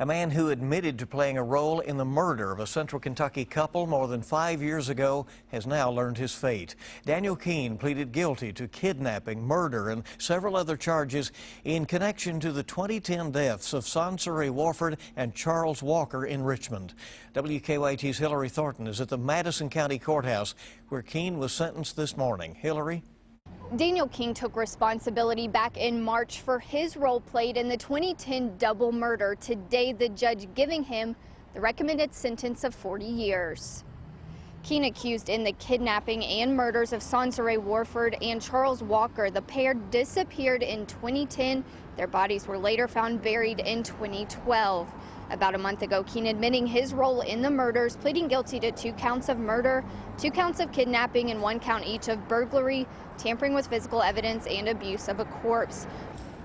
A man who admitted to playing a role in the murder of a Central Kentucky couple more than 5 years ago has now learned his fate. Daniel Keene pleaded guilty to kidnapping, murder, and several other charges in connection to the 2010 deaths of Sansari Warford and Charles Walker in Richmond. WKYT's Hillary Thornton is at the Madison County Courthouse where Keene was sentenced this morning. Hillary? Daniel Keene took responsibility back in March for his role played in the 2010 double murder. Today, the judge giving him the recommended sentence of 40 years. Keene accused in the kidnapping and murders of Sansari Warford and Charles Walker. The pair disappeared in 2010. Their bodies were later found buried in 2012. About a month ago, Keene admitting his role in the murders, pleading guilty to 2 counts of murder, 2 counts of kidnapping, and 1 count each of burglary, tampering with physical evidence, and abuse of a corpse.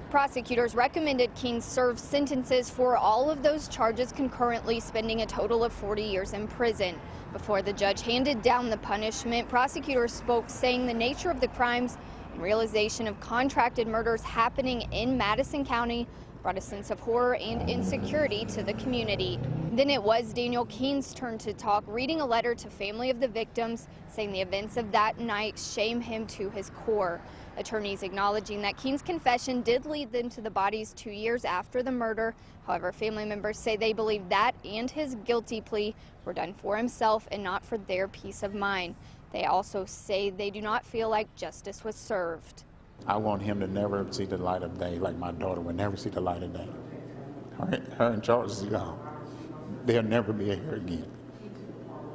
Prosecutors recommended Keene serve sentences for all of those charges concurrently, spending a total of 40 years in prison. Before the judge handed down the punishment, prosecutors spoke, saying the nature of the crimes and realization of contracted murders happening in Madison County brought a sense of horror and insecurity to the community. Then it was Daniel Keene's turn to talk, reading a letter to family of the victims, saying the events of that night shame him to his core. Attorneys acknowledging that Keene's confession did lead them to the bodies 2 years after the murder. However, family members say they believe that and his guilty plea were done for himself and not for their peace of mind. They also say they do not feel like justice was served. I want him to never see the light of day, like my daughter would never see the light of day. Her and Charles is gone. They'll never be here again.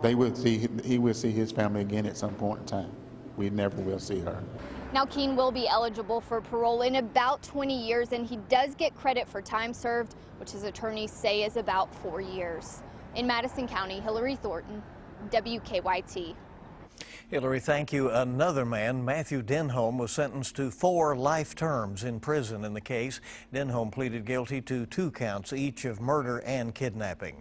He will see his family again at some point in time. We never will see her. Now Keene will be eligible for parole in about 20 years, and he does get credit for time served, which his attorneys say is about 4 years. In Madison County, Hillary Thornton, WKYT. Hillary, thank you. Another man, Matthew Denholm, was sentenced to 4 life terms in prison in the case. Denholm pleaded guilty to 2 counts each of murder and kidnapping.